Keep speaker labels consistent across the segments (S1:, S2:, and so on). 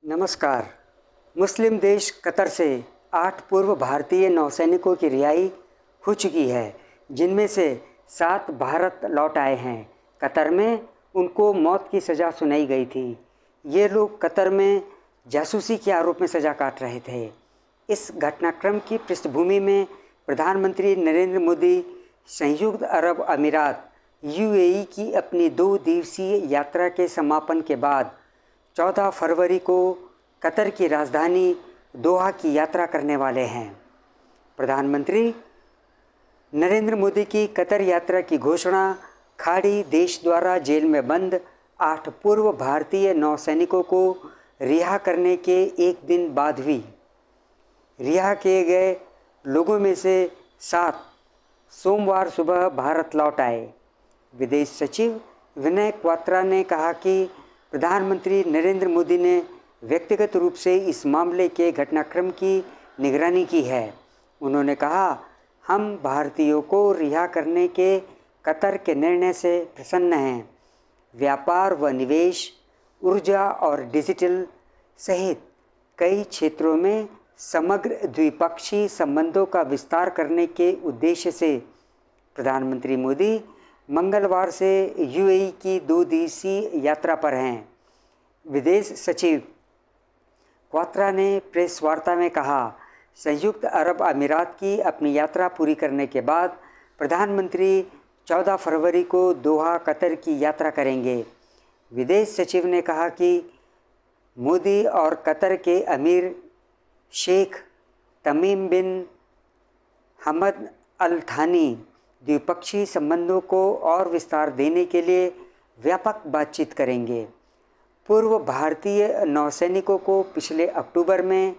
S1: नमस्कार। मुस्लिम देश कतर से 8 पूर्व भारतीय नौसैनिकों की रिहाई हो चुकी है, जिनमें से 7 भारत लौट आए हैं। कतर में उनको मौत की सज़ा सुनाई गई थी। ये लोग कतर में जासूसी के आरोप में सज़ा काट रहे थे। इस घटनाक्रम की पृष्ठभूमि में प्रधानमंत्री नरेंद्र मोदी संयुक्त अरब अमीरात यूएई की अपनी 2 दिवसीय यात्रा के समापन के बाद 14 फरवरी को कतर की राजधानी दोहा की यात्रा करने वाले हैं। प्रधानमंत्री नरेंद्र मोदी की कतर यात्रा की घोषणा खाड़ी देश द्वारा जेल में बंद 8 पूर्व भारतीय नौसैनिकों को रिहा करने के एक दिन बाद हुई। रिहा किए गए लोगों में से 7 सोमवार सुबह भारत लौट आए। विदेश सचिव विनय क्वात्रा ने कहा कि प्रधानमंत्री नरेंद्र मोदी ने व्यक्तिगत रूप से इस मामले के घटनाक्रम की निगरानी की है। उन्होंने कहा, हम भारतीयों को रिहा करने के कतर के निर्णय से प्रसन्न हैं। व्यापार व निवेश, ऊर्जा और डिजिटल सहित कई क्षेत्रों में समग्र द्विपक्षीय संबंधों का विस्तार करने के उद्देश्य से प्रधानमंत्री मोदी मंगलवार से यूएई की 2 दिवसीय यात्रा पर हैं। विदेश सचिव क्वात्रा ने प्रेस वार्ता में कहा, संयुक्त अरब अमीरात की अपनी यात्रा पूरी करने के बाद प्रधानमंत्री 14 फरवरी को दोहा कतर की यात्रा करेंगे। विदेश सचिव ने कहा कि मोदी और कतर के अमीर शेख तमीम बिन हमद अल थानी द्विपक्षीय संबंधों को और विस्तार देने के लिए व्यापक बातचीत करेंगे। पूर्व भारतीय नौसैनिकों को पिछले अक्टूबर में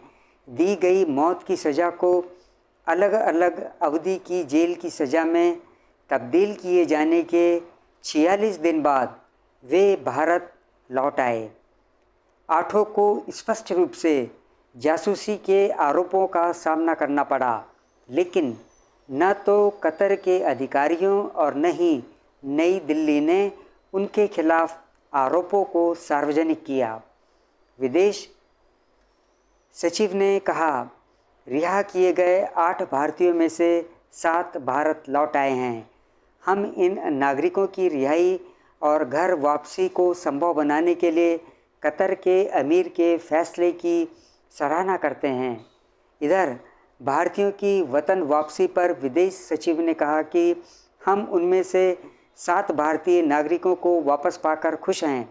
S1: दी गई मौत की सज़ा को अलग अलग अवधि की जेल की सज़ा में तब्दील किए जाने के 46 दिन बाद वे भारत लौट आए। 8 को स्पष्ट रूप से जासूसी के आरोपों का सामना करना पड़ा, लेकिन न तो कतर के अधिकारियों और न ही नई दिल्ली ने उनके खिलाफ आरोपों को सार्वजनिक किया। विदेश सचिव ने कहा, रिहा किए गए 8 भारतीयों में से 7 भारत लौट आए हैं। हम इन नागरिकों की रिहाई और घर वापसी को संभव बनाने के लिए कतर के अमीर के फैसले की सराहना करते हैं। इधर भारतीयों की वतन वापसी पर विदेश सचिव ने कहा कि हम उनमें से 7 भारतीय नागरिकों को वापस पाकर खुश हैं।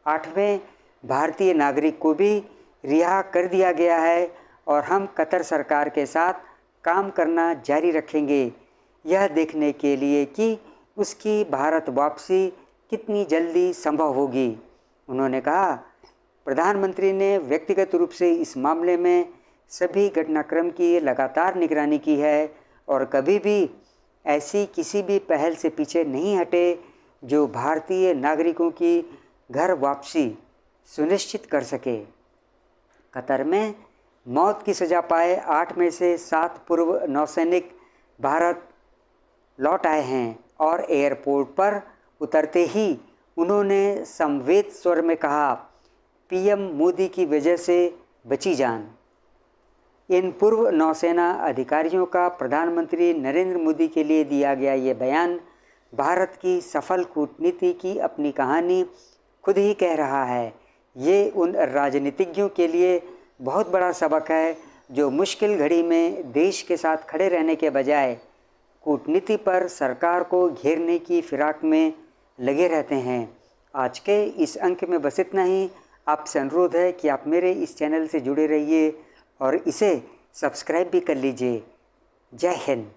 S1: 8वें भारतीय नागरिक को भी रिहा कर दिया गया है और हम कतर सरकार के साथ काम करना जारी रखेंगे, यह देखने के लिए कि उसकी भारत वापसी कितनी जल्दी संभव होगी। उन्होंने कहा, प्रधानमंत्री ने व्यक्तिगत रूप से इस मामले में सभी घटनाक्रम की लगातार निगरानी की है और कभी भी ऐसी किसी भी पहल से पीछे नहीं हटे जो भारतीय नागरिकों की घर वापसी सुनिश्चित कर सके। कतर में मौत की सज़ा पाए 8 में से 7 पूर्व नौसैनिक भारत लौट आए हैं और एयरपोर्ट पर उतरते ही उन्होंने संवेद स्वर में कहा, पीएम मोदी की वजह से बची जान। इन पूर्व नौसेना अधिकारियों का प्रधानमंत्री नरेंद्र मोदी के लिए दिया गया ये बयान भारत की सफल कूटनीति की अपनी कहानी खुद ही कह रहा है। ये उन राजनीतिज्ञों के लिए बहुत बड़ा सबक है जो मुश्किल घड़ी में देश के साथ खड़े रहने के बजाय कूटनीति पर सरकार को घेरने की फिराक में लगे रहते हैं। आज के इस अंक में बस इतना ही। आपसे अनुरोध है कि आप मेरे इस चैनल से जुड़े रहिए और इसे सब्सक्राइब भी कर लीजिए। जय हिंद।